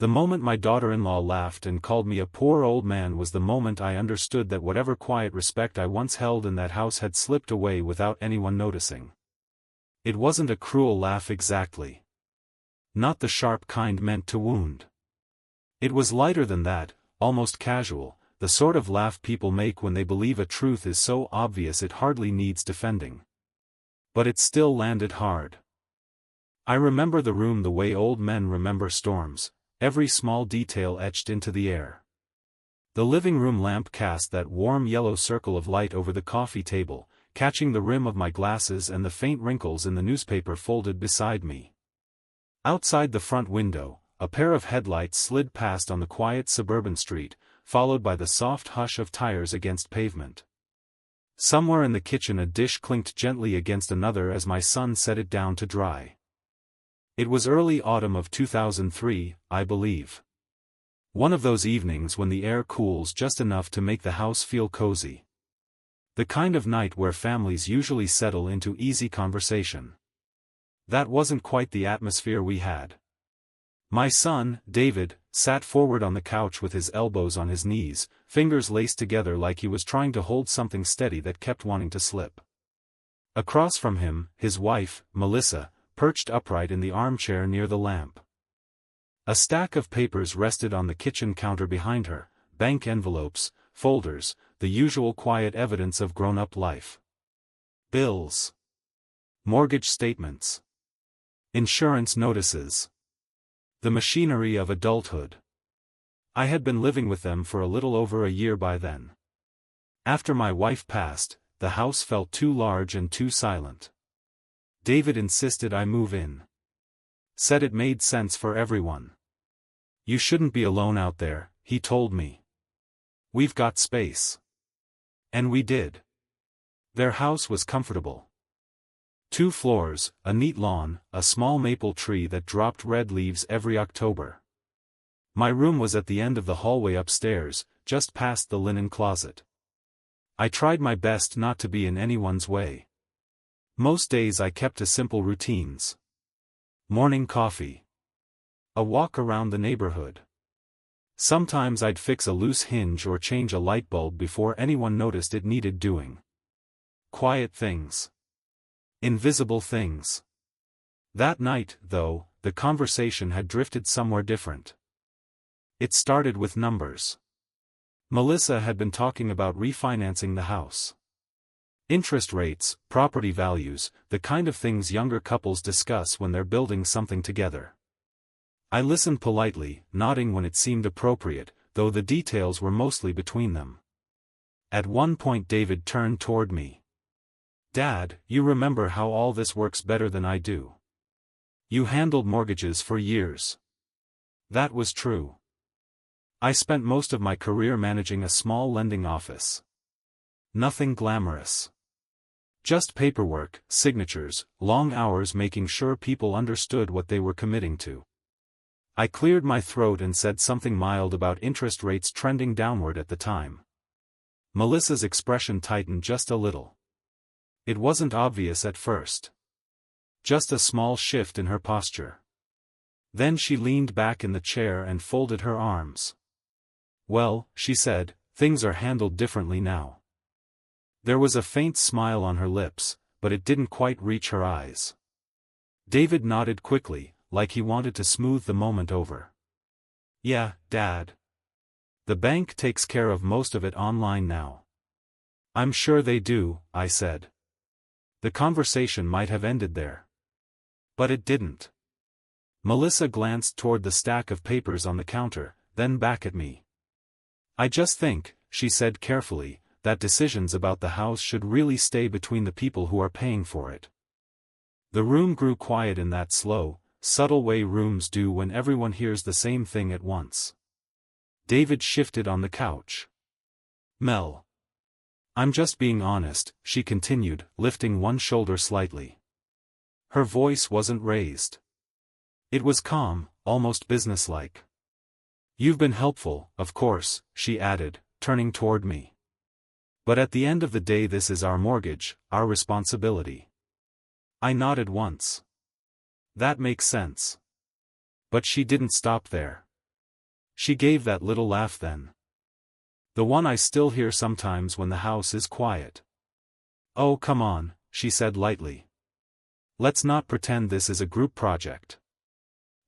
The moment my daughter-in-law laughed and called me a poor old man was the moment I understood that whatever quiet respect I once held in that house had slipped away without anyone noticing. It wasn't a cruel laugh exactly. Not the sharp kind meant to wound. It was lighter than that, almost casual, the sort of laugh people make when they believe a truth is so obvious it hardly needs defending. But it still landed hard. I remember the room the way old men remember storms, every small detail etched into the air. The living room lamp cast that warm yellow circle of light over the coffee table, catching the rim of my glasses and the faint wrinkles in the newspaper folded beside me. Outside the front window, a pair of headlights slid past on the quiet suburban street, followed by the soft hush of tires against pavement. Somewhere in the kitchen a dish clinked gently against another as my son set it down to dry. It was early autumn of 2003, I believe. One of those evenings when the air cools just enough to make the house feel cozy. The kind of night where families usually settle into easy conversation. That wasn't quite the atmosphere we had. My son, David, sat forward on the couch with his elbows on his knees, fingers laced together like he was trying to hold something steady that kept wanting to slip. Across from him, his wife, Melissa, perched upright in the armchair near the lamp. A stack of papers rested on the kitchen counter behind her, bank envelopes, folders, the usual quiet evidence of grown-up life. Bills. Mortgage statements. Insurance notices. The machinery of adulthood. I had been living with them for a little over a year by then. After my wife passed, the house felt too large and too silent. David insisted I move in. Said it made sense for everyone. You shouldn't be alone out there, he told me. We've got space. And we did. Their house was comfortable. 2 floors, a neat lawn, a small maple tree that dropped red leaves every October. My room was at the end of the hallway upstairs, just past the linen closet. I tried my best not to be in anyone's way. Most days I kept to simple routines. Morning coffee. A walk around the neighborhood. Sometimes I'd fix a loose hinge or change a light bulb before anyone noticed it needed doing. Quiet things. Invisible things. That night, though, the conversation had drifted somewhere different. It started with numbers. Melissa had been talking about refinancing the house. Interest rates, property values, the kind of things younger couples discuss when they're building something together. I listened politely, nodding when it seemed appropriate, though the details were mostly between them. At one point David turned toward me. Dad, you remember how all this works better than I do. You handled mortgages for years. That was true. I spent most of my career managing a small lending office. Nothing glamorous. Just paperwork, signatures, long hours making sure people understood what they were committing to. I cleared my throat and said something mild about interest rates trending downward at the time. Melissa's expression tightened just a little. It wasn't obvious at first. Just a small shift in her posture. Then she leaned back in the chair and folded her arms. Well, she said, things are handled differently now. There was a faint smile on her lips, but it didn't quite reach her eyes. David nodded quickly, like he wanted to smooth the moment over. Yeah, Dad. The bank takes care of most of it online now. I'm sure they do, I said. The conversation might have ended there. But it didn't. Melissa glanced toward the stack of papers on the counter, then back at me. I just think, she said carefully, that decisions about the house should really stay between the people who are paying for it. The room grew quiet in that slow, subtle way rooms do when everyone hears the same thing at once. David shifted on the couch. Mel. I'm just being honest, she continued, lifting one shoulder slightly. Her voice wasn't raised. It was calm, almost businesslike. You've been helpful, of course, she added, turning toward me. But at the end of the day this is our mortgage, our responsibility. I nodded once. That makes sense. But she didn't stop there. She gave that little laugh then. The one I still hear sometimes when the house is quiet. Oh, come on, she said lightly. Let's not pretend this is a group project.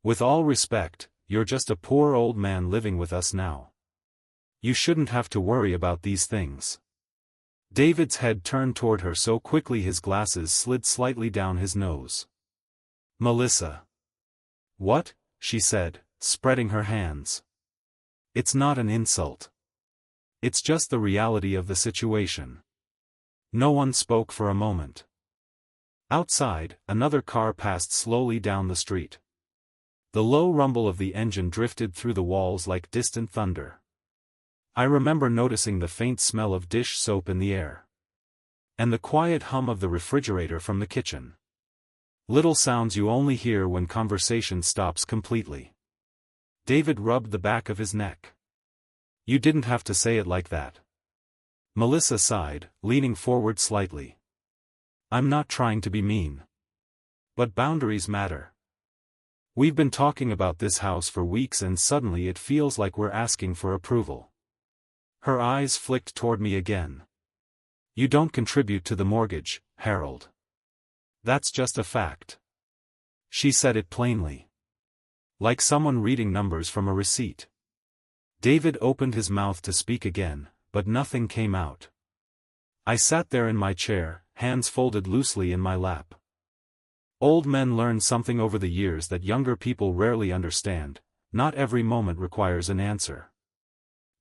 With all respect, you're just a poor old man living with us now. You shouldn't have to worry about these things. David's head turned toward her so quickly his glasses slid slightly down his nose. Melissa. What? She said, spreading her hands. It's not an insult. It's just the reality of the situation. No one spoke for a moment. Outside, another car passed slowly down the street. The low rumble of the engine drifted through the walls like distant thunder. I remember noticing the faint smell of dish soap in the air. And the quiet hum of the refrigerator from the kitchen. Little sounds you only hear when conversation stops completely. David rubbed the back of his neck. You didn't have to say it like that. Melissa sighed, leaning forward slightly. I'm not trying to be mean. But boundaries matter. We've been talking about this house for weeks and suddenly it feels like we're asking for approval. Her eyes flicked toward me again. You don't contribute to the mortgage, Harold. That's just a fact. She said it plainly. Like someone reading numbers from a receipt. David opened his mouth to speak again, but nothing came out. I sat there in my chair, hands folded loosely in my lap. Old men learn something over the years that younger people rarely understand. Not every moment requires an answer.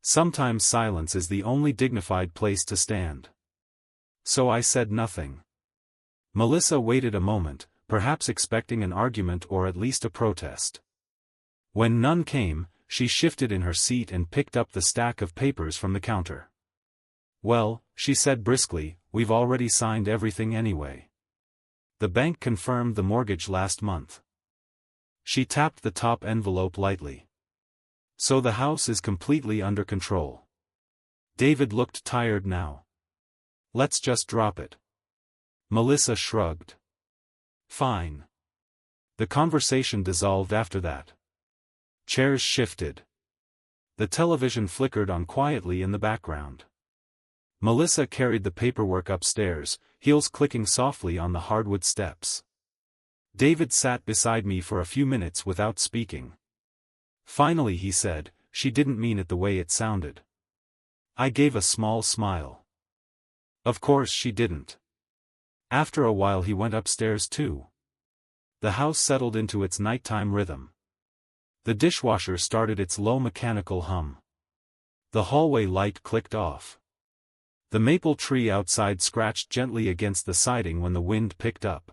Sometimes silence is the only dignified place to stand. So I said nothing. Melissa waited a moment, perhaps expecting an argument or at least a protest. When none came, she shifted in her seat and picked up the stack of papers from the counter. Well, she said briskly, we've already signed everything anyway. The bank confirmed the mortgage last month. She tapped the top envelope lightly. So the house is completely under control. David looked tired now. Let's just drop it. Melissa shrugged. Fine. The conversation dissolved after that. Chairs shifted. The television flickered on quietly in the background. Melissa carried the paperwork upstairs, heels clicking softly on the hardwood steps. David sat beside me for a few minutes without speaking. Finally he said, she didn't mean it the way it sounded. I gave a small smile. Of course she didn't. After a while he went upstairs too. The house settled into its nighttime rhythm. The dishwasher started its low mechanical hum. The hallway light clicked off. The maple tree outside scratched gently against the siding when the wind picked up.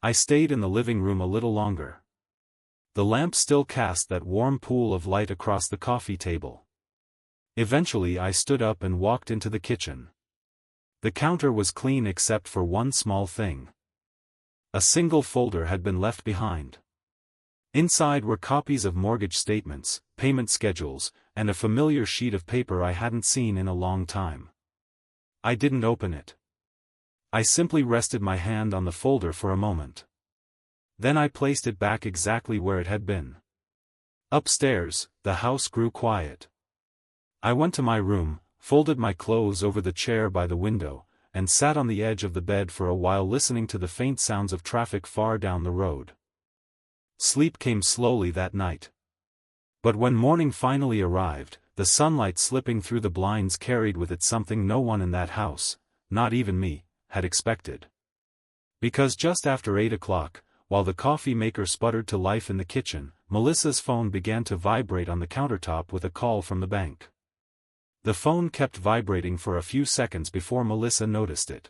I stayed in the living room a little longer. The lamp still cast that warm pool of light across the coffee table. Eventually I stood up and walked into the kitchen. The counter was clean except for one small thing. A single folder had been left behind. Inside were copies of mortgage statements, payment schedules, and a familiar sheet of paper I hadn't seen in a long time. I didn't open it. I simply rested my hand on the folder for a moment. Then I placed it back exactly where it had been. Upstairs, the house grew quiet. I went to my room, folded my clothes over the chair by the window, and sat on the edge of the bed for a while listening to the faint sounds of traffic far down the road. Sleep came slowly that night. But when morning finally arrived, the sunlight slipping through the blinds carried with it something no one in that house, not even me, had expected. Because just after 8 o'clock, while the coffee maker sputtered to life in the kitchen, Melissa's phone began to vibrate on the countertop with a call from the bank. The phone kept vibrating for a few seconds before Melissa noticed it.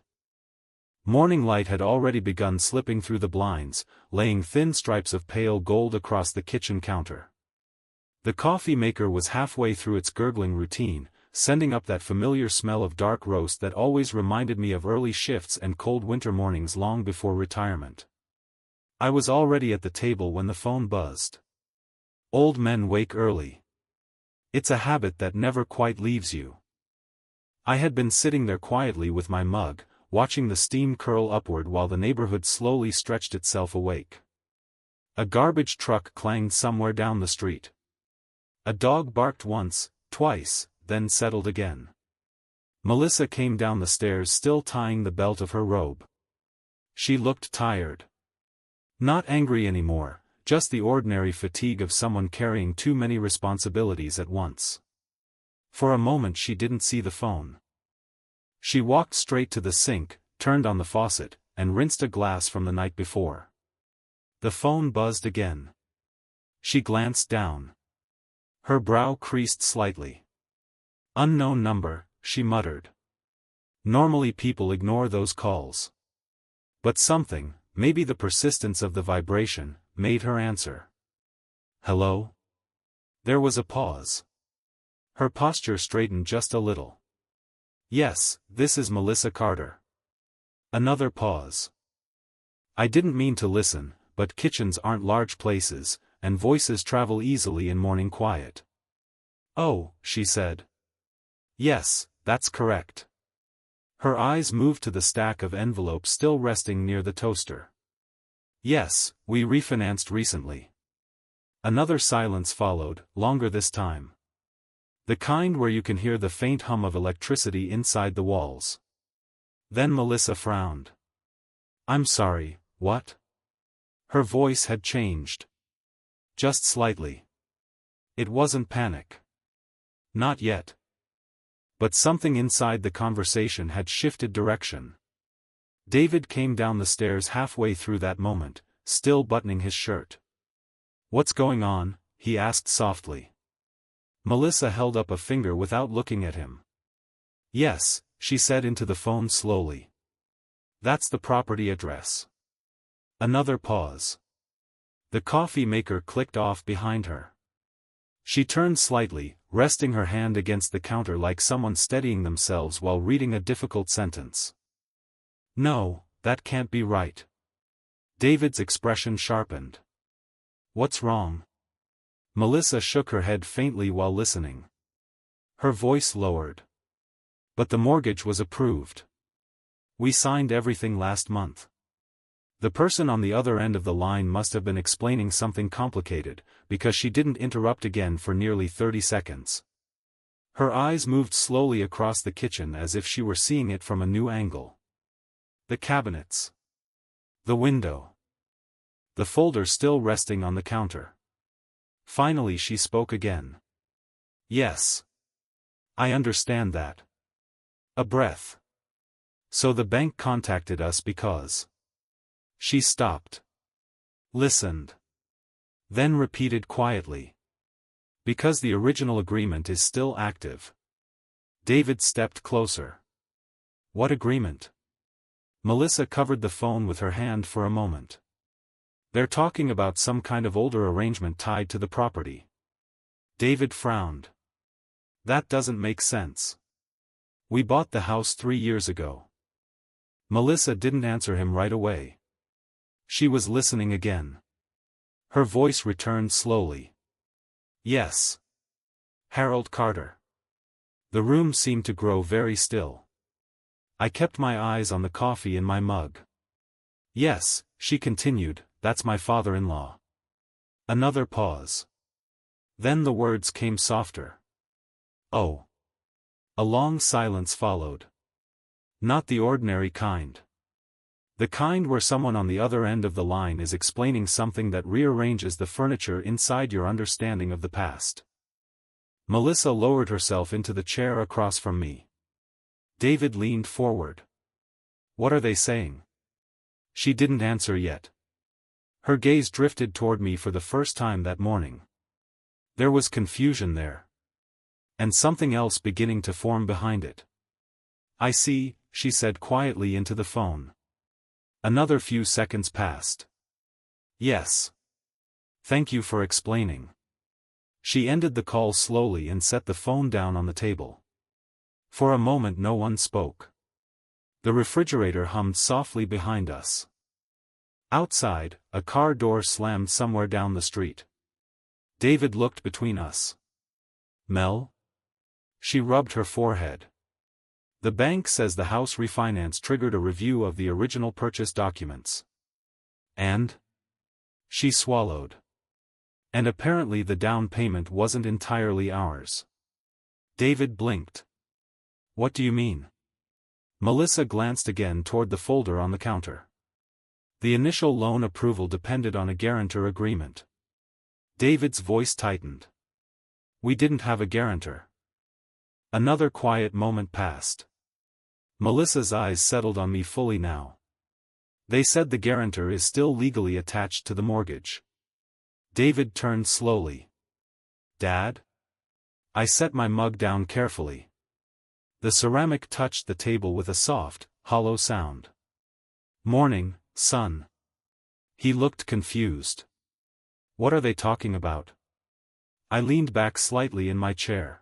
Morning light had already begun slipping through the blinds, laying thin stripes of pale gold across the kitchen counter. The coffee maker was halfway through its gurgling routine, sending up that familiar smell of dark roast that always reminded me of early shifts and cold winter mornings long before retirement. I was already at the table when the phone buzzed. Old men wake early. It's a habit that never quite leaves you. I had been sitting there quietly with my mug, watching the steam curl upward while the neighborhood slowly stretched itself awake. A garbage truck clanged somewhere down the street. A dog barked once, twice, then settled again. Melissa came down the stairs still tying the belt of her robe. She looked tired. Not angry anymore, just the ordinary fatigue of someone carrying too many responsibilities at once. For a moment she didn't see the phone. She walked straight to the sink, turned on the faucet, and rinsed a glass from the night before. The phone buzzed again. She glanced down. Her brow creased slightly. "Unknown number," she muttered. Normally people ignore those calls. But something, maybe the persistence of the vibration, made her answer. "Hello?" There was a pause. Her posture straightened just a little. "Yes, this is Melissa Carter." Another pause. "I didn't mean to listen, but kitchens aren't large places, and voices travel easily in morning quiet." "Oh," she said. "Yes, that's correct." Her eyes moved to the stack of envelopes still resting near the toaster. "Yes, we refinanced recently." Another silence followed, longer this time. The kind where you can hear the faint hum of electricity inside the walls. Then Melissa frowned. "I'm sorry, what?" Her voice had changed. Just slightly. It wasn't panic. Not yet. But something inside the conversation had shifted direction. David came down the stairs halfway through that moment, still buttoning his shirt. "What's going on?" he asked softly. Melissa held up a finger without looking at him. "Yes," she said into the phone slowly. "That's the property address." Another pause. The coffee maker clicked off behind her. She turned slightly, resting her hand against the counter like someone steadying themselves while reading a difficult sentence. "No, that can't be right." David's expression sharpened. "What's wrong?" Melissa shook her head faintly while listening. Her voice lowered. "But the mortgage was approved. We signed everything last month." The person on the other end of the line must have been explaining something complicated, because she didn't interrupt again for nearly 30 seconds. Her eyes moved slowly across the kitchen as if she were seeing it from a new angle. The cabinets. The window. The folder still resting on the counter. Finally she spoke again. "Yes. I understand that." A breath. "So the bank contacted us because..." She stopped. Listened. Then repeated quietly. "Because the original agreement is still active." David stepped closer. "What agreement?" Melissa covered the phone with her hand for a moment. "They're talking about some kind of older arrangement tied to the property." David frowned. "That doesn't make sense. We bought the house 3 years ago." Melissa didn't answer him right away. She was listening again. Her voice returned slowly. "Yes. Harold Carter." The room seemed to grow very still. I kept my eyes on the coffee in my mug. "Yes," she continued, "that's my father-in-law." Another pause. Then the words came softer. "Oh." A long silence followed. Not the ordinary kind. The kind where someone on the other end of the line is explaining something that rearranges the furniture inside your understanding of the past. Melissa lowered herself into the chair across from me. David leaned forward. "What are they saying?" She didn't answer yet. Her gaze drifted toward me for the first time that morning. There was confusion there. And something else beginning to form behind it. "I see," she said quietly into the phone. Another few seconds passed. "Yes. Thank you for explaining." She ended the call slowly and set the phone down on the table. For a moment no one spoke. The refrigerator hummed softly behind us. Outside, a car door slammed somewhere down the street. David looked between us. "Mel?" She rubbed her forehead. "The bank says the house refinance triggered a review of the original purchase documents." "And?" She swallowed. And apparently the down payment wasn't entirely ours. David blinked. What do you mean? Melissa glanced again toward the folder on the counter. The initial loan approval depended on a guarantor agreement. David's voice tightened. We didn't have a guarantor. Another quiet moment passed. Melissa's eyes settled on me fully now. They said the guarantor is still legally attached to the mortgage. David turned slowly. Dad? I set my mug down carefully. The ceramic touched the table with a soft, hollow sound. Morning, son. He looked confused. What are they talking about? I leaned back slightly in my chair.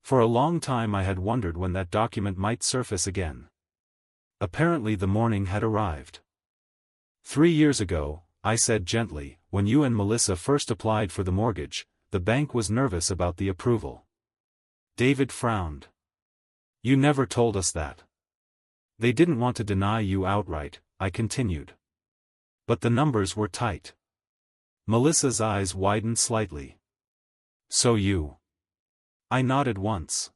For a long time I had wondered when that document might surface again. Apparently the morning had arrived. 3 years ago, I said gently, when you and Melissa first applied for the mortgage, the bank was nervous about the approval. David frowned. You never told us that. They didn't want to deny you outright, I continued. But the numbers were tight. Melissa's eyes widened slightly. So you? I nodded once.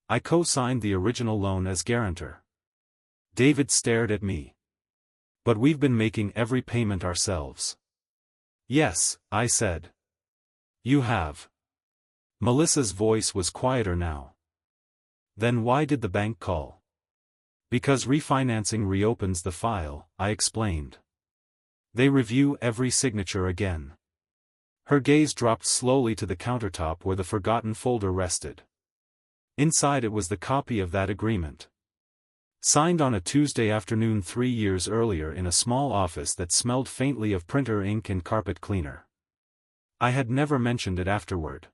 I co-signed the original loan as guarantor. David stared at me. But we've been making every payment ourselves. Yes, I said. You have. Melissa's voice was quieter now. Then why did the bank call? Because refinancing reopens the file, I explained. They review every signature again. Her gaze dropped slowly to the countertop where the forgotten folder rested. Inside it was the copy of that agreement. Signed on a Tuesday afternoon 3 years earlier in a small office that smelled faintly of printer ink and carpet cleaner. I had never mentioned it afterward.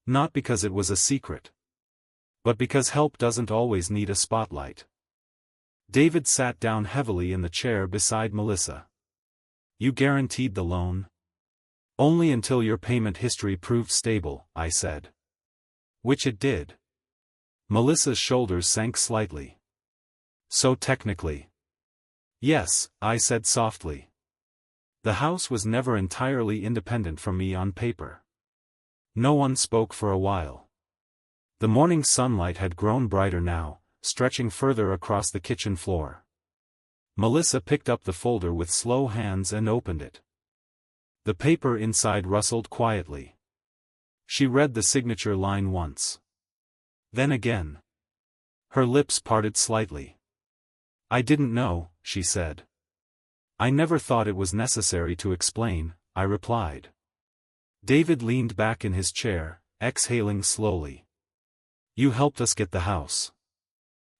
Not because it was a secret. But because help doesn't always need a spotlight. David sat down heavily in the chair beside Melissa. You guaranteed the loan? Only until your payment history proved stable, I said. Which it did. Melissa's shoulders sank slightly. So technically. Yes, I said softly. The house was never entirely independent from me on paper. No one spoke for a while. The morning sunlight had grown brighter now, stretching further across the kitchen floor. Melissa picked up the folder with slow hands and opened it. The paper inside rustled quietly. She read the signature line once. Then again. Her lips parted slightly. I didn't know, she said. I never thought it was necessary to explain, I replied. David leaned back in his chair, exhaling slowly. You helped us get the house.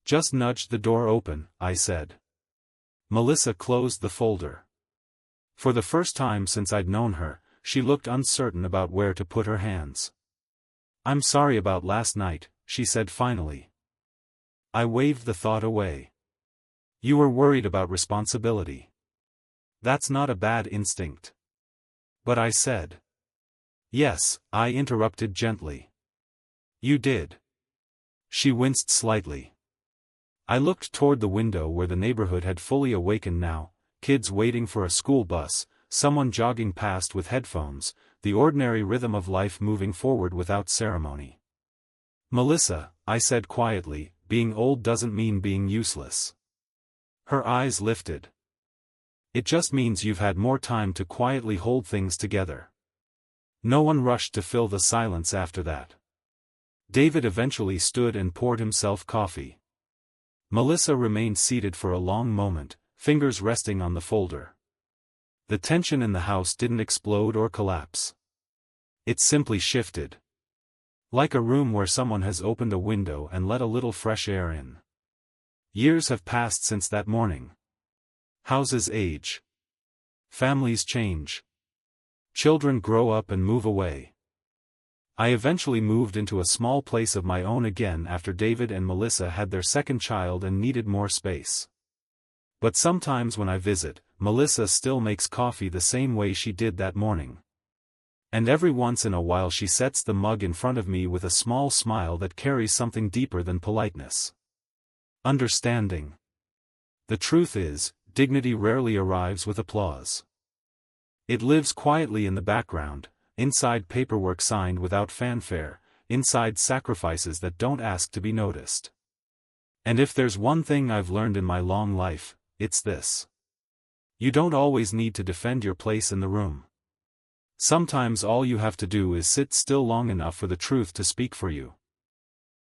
Just nudged the door open, I said. Melissa closed the folder. For the first time since I'd known her, she looked uncertain about where to put her hands. I'm sorry about last night, she said finally. I waved the thought away. You were worried about responsibility. That's not a bad instinct. But I said. Yes, I interrupted gently. You did. She winced slightly. I looked toward the window where the neighborhood had fully awakened now, kids waiting for a school bus, someone jogging past with headphones, the ordinary rhythm of life moving forward without ceremony. Melissa, I said quietly, being old doesn't mean being useless. Her eyes lifted. It just means you've had more time to quietly hold things together. No one rushed to fill the silence after that. David eventually stood and poured himself coffee. Melissa remained seated for a long moment, fingers resting on the folder. The tension in the house didn't explode or collapse. It simply shifted. Like a room where someone has opened a window and let a little fresh air in. Years have passed since that morning. Houses age. Families change. Children grow up and move away. I eventually moved into a small place of my own again after David and Melissa had their second child and needed more space. But sometimes when I visit, Melissa still makes coffee the same way she did that morning. And every once in a while she sets the mug in front of me with a small smile that carries something deeper than politeness. Understanding. The truth is, dignity rarely arrives with applause. It lives quietly in the background, inside paperwork signed without fanfare, inside sacrifices that don't ask to be noticed. And if there's one thing I've learned in my long life, it's this. You don't always need to defend your place in the room. Sometimes all you have to do is sit still long enough for the truth to speak for you.